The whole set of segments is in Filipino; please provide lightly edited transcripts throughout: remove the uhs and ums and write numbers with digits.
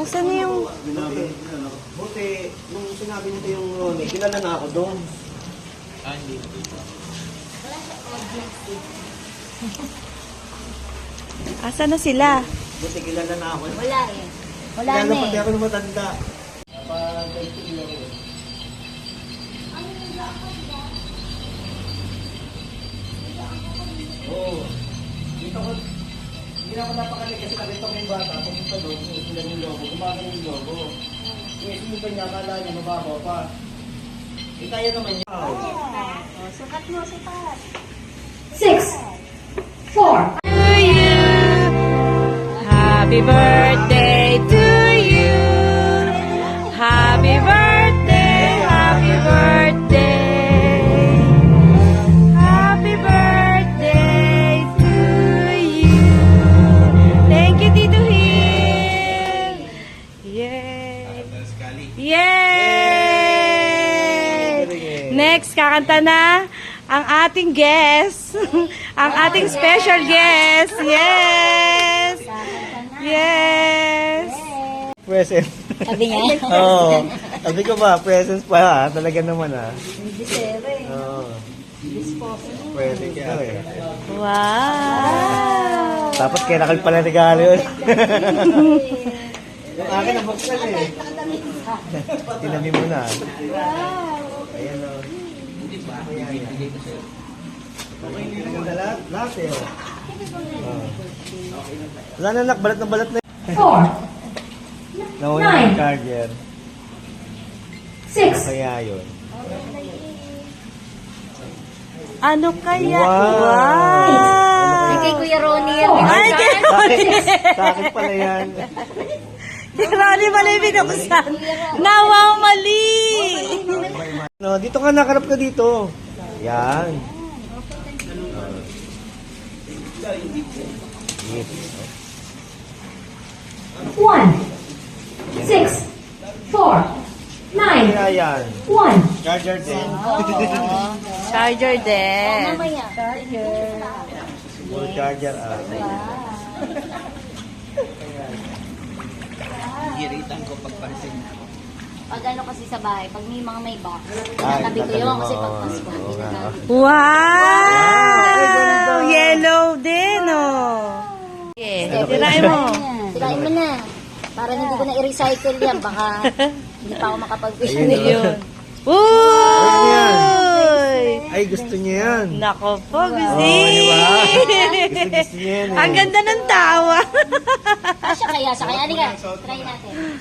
Asan na yung... Buti, nung sinabi nito yung Ronnie, kilala na ako doon. Hindi. Asan na sila? Buti kilala na ako. Wala eh. Wala Kilala na pati eh. ako ng matanda. Oo. Dito ko, hindi na ako napakali kasi nakita ko yung bata, pumunta doon, sila yung logo, gumagano yung logo. Kaya sinunod niya, akala niya mababaw pa. Eh kaya naman niya. Oh, sukat mo, sukat. 6, 4. Happy birthday to you. Happy birthday, happy birthday. Happy birthday to you. Thank you, Tito Hill. Yay. Yay! Next, kakanta na ang ating guest. Ang ating special guest. Yes! Yes! Present. Sabi niya. Oo. Sabi ko ba, presents pa ha? Talaga naman ha? Hindi sere. Oo. Pwede ka eh. Wow! Tapos kailangan pala regalo yun. Yung akin nabuksan eh. Tinami mo na. Ayan o. Ang lahat eh. Oh. Wala na nak, balat na balat na. 4, Nauna yung charger. 6, Kaya yun. Ano kaya? Wow! Ay, kay Kuya Ronnie yan. Ay, kay Sa akin pala yan. Ronnie pala yung binuksan. Nawang mali! No, dito ka, nakarap ka dito. Yan. Yes. 1, 6, 4, 9, Kaya yan. 1. Charger din. Charger din. Mamaya. Charger. Full charger. Giritan ko pagpansin. Pag ano kasi sa bahay, pag may mga may box, Ay, natabi ko yun kasi pag oo, Pasko. oo nga. Wow! Ay, ganda. Yellow din, oh. Yeah, tirain mo. Tirain mo na. Para hindi ko na i-recycle yan. Baka hindi pa ako makapag-wish. Ayun, oh. Yun. Uy! Ay, gusto niya yan. Nako po, gusto. di ba? Gusto niya yan eh. Ang ganda ng tawa. Asya kaya, sa kaya. Halika, try natin.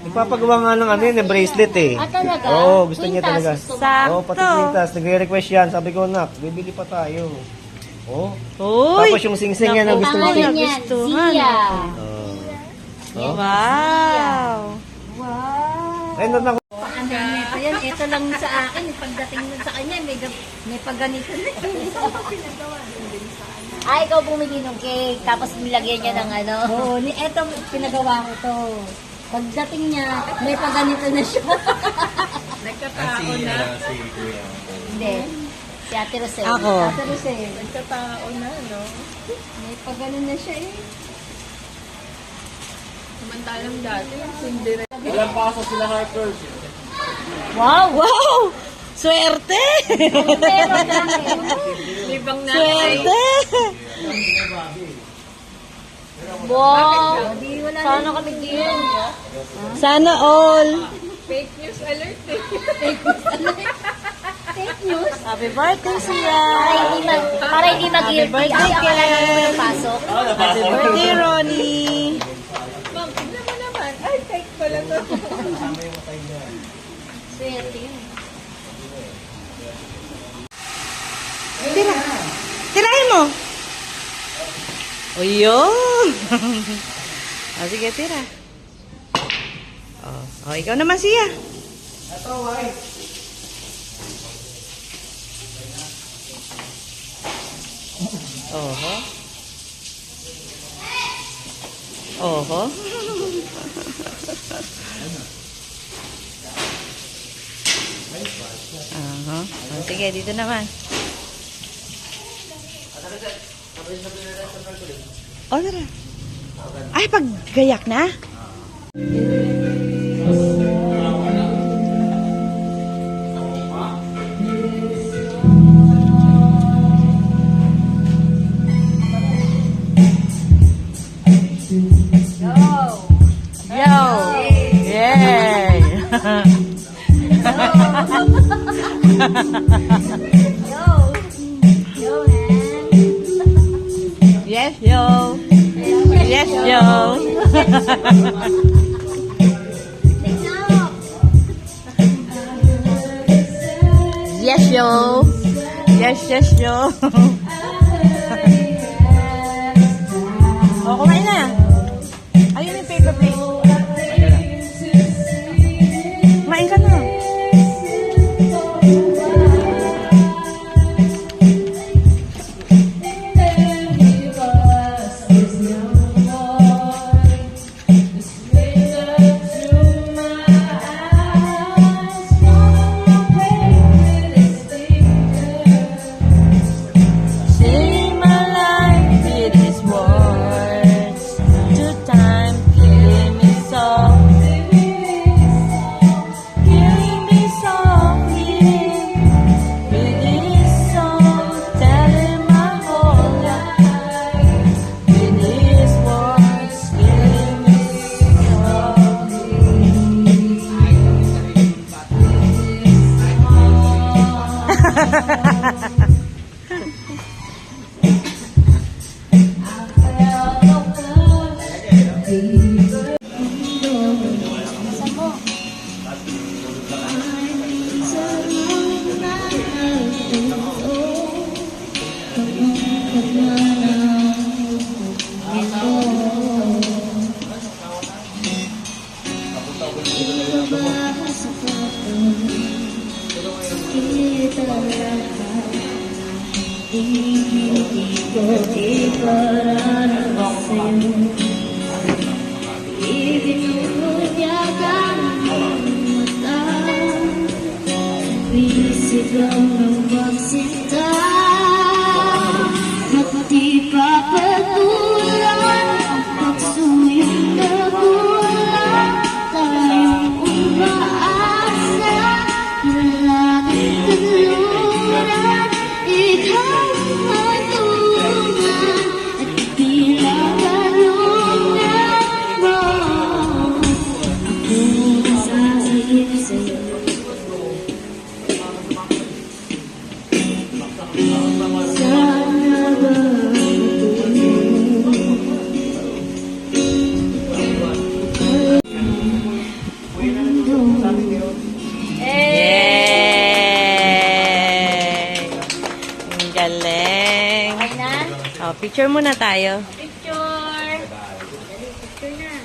Nagpapagawa nga ng ano yun, eh, bracelet eh. Ah, talaga? Oo, gusto niya Quintas, talaga. gusto mo? Sakto. Oo, pati quintas. Nagre-request yan. Sabi ko, nak, bibili pa tayo. Oh. Uy! Tapos yung sing-sing yan ang gusto niya. Pangalan niyan, Nagustuhan. Zia. Oh. Wow! Ay, na Ano nito yan? Ito lang sa akin. Pagdating nun sa kanya, may pagganito na. Ay, ikaw bumili ng cake. Tapos nilagyan niya ng ano. Oo, eto pinagawa ko to. Pagdating niya, may pagganito na siya. Nagkatao na. Si Kuya. Hindi. Si Ate Rosel. Ako. Ate Rosel. Nagkatao na, no? May pagganon na siya eh. Samantalang dati, Cinderella. Walang pasa sila Harpers. Wow! Wow! Swerte! Pero dami. Libang na. Swerte! Wow! Di wala sana kami din. Sana all. Fake news alert eh. Fake news. Happy birthday siya! Para hindi mag-guilty. birthday, Kasi akala Ken. namin yung pasok. Happy birthday, Ronnie! Ma'am, tignan mo naman. Ay, fake pala to. Swerte yun. Tira! Tirahin mo! O yun! O sige, tira. O, ikaw naman siya. Ito, white. Oho. Oho. Aha. O, sige, dito naman. O, tara. Ay, paggayak na? Yo! Yay! Yes, yo! Yes, yo! Yes, yo! Yes, yes, yo! Oh, kumain na. Ayun yung paper plate. Kumain ka na. Sing my life with his words. To time, killing me softly. Killing me softly. With his song, telling my whole life. With his words, killing me softly. Sigaw ng pagsinta at di pa patulan pagsuyong nagulan tayong umaasa laging tulungan ikaw matulungan at pinagalungan mo ako sasahib sa'yo. Yay! Ang galing. Okay na? Oh, picture muna tayo. Picture! Picture na.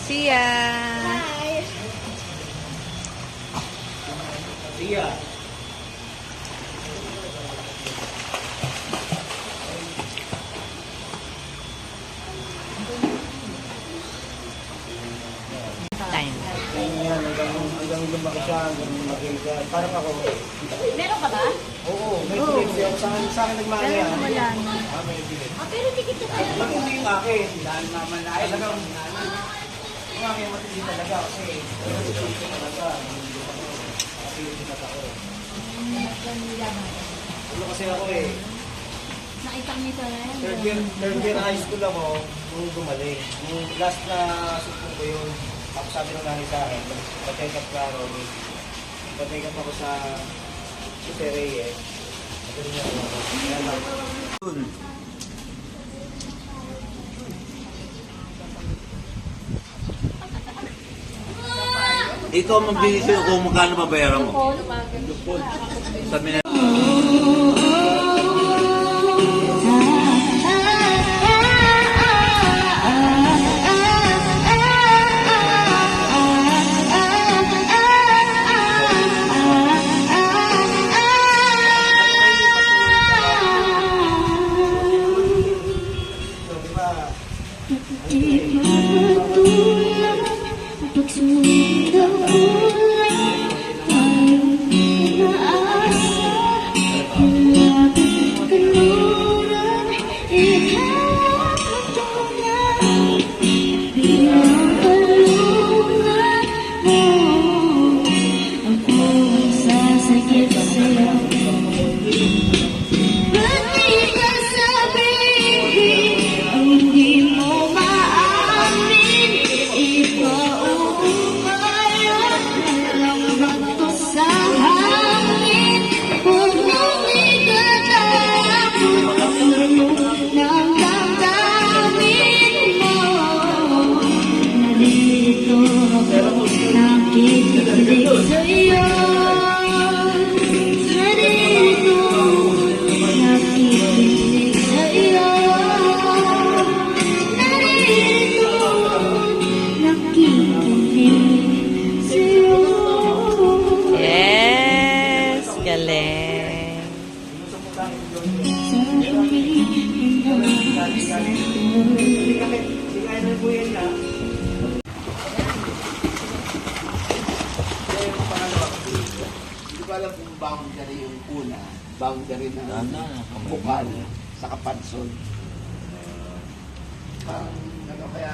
See ya! Siya. Time. Hanggang lumaki siya, hanggang lumaki siya. Parang ako. Meron ka ba? Oo, may tuloy siya. Sa akin nagmahal yan. Wala na. Pero di kita tayo. Pag hindi yung akin, dahil naman na ay talagang yung akin matindi talaga kasi matindi talaga. Kasi hindi na ako. Ano kasi ako eh. Nakita niyo ito na yan. Third year high school ako nung gumaling. Yung last na sumpong ko yun, tapos sabi ng nanay sa akin, pa-take up ka Romy. Pa-take up ako sa Reyes. Magaling niya ako. Kaya lang. Ikaw magbigay sa'yo kung magkano babayaran mo. Sabi na. So, di ba? Pagsundo ulan, tayong Hindi kaya na po yan na. Yung pangalawa, hindi ko alam kung boundary yung una. Boundary na bukal sa kapansol. Ano kaya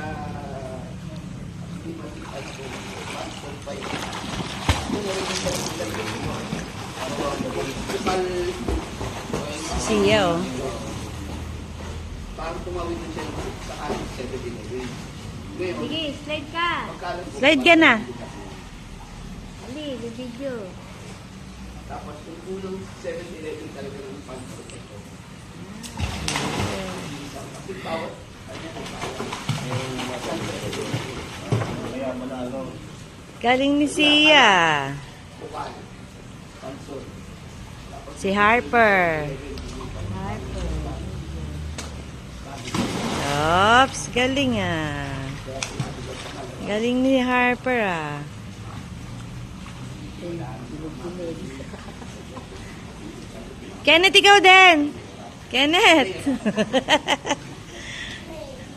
hindi makikita ko kapansol pa yun. Ano na rin yung pagkakalagay mo? Bukal. Siya, oh. Parang tumawid na siya sa ating 7-Eleven. Ngayon, Sige, slide ka. magkano po? Slide ka na. Ali, yung video. Tapos yung unang 7-Eleven talaga ng pansol ito. Kasi bawat Kaya manalo. Galing ni Sia. bukal. Pansol. Si Harper. Ops, galing ah. Galing ni Harper ah. Kenneth, ikaw din. Kenneth.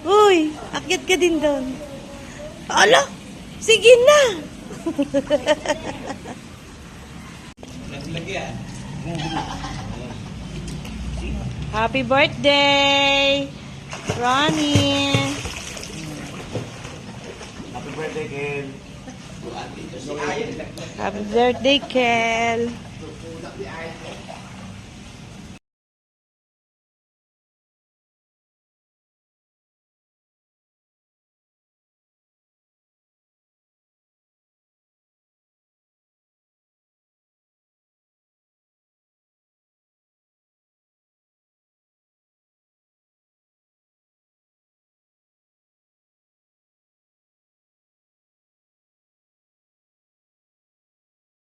Uy, akyat ka din doon. Ala, sige na. Happy birthday, Ronnie. Happy birthday, Ken. Happy birthday, Kel.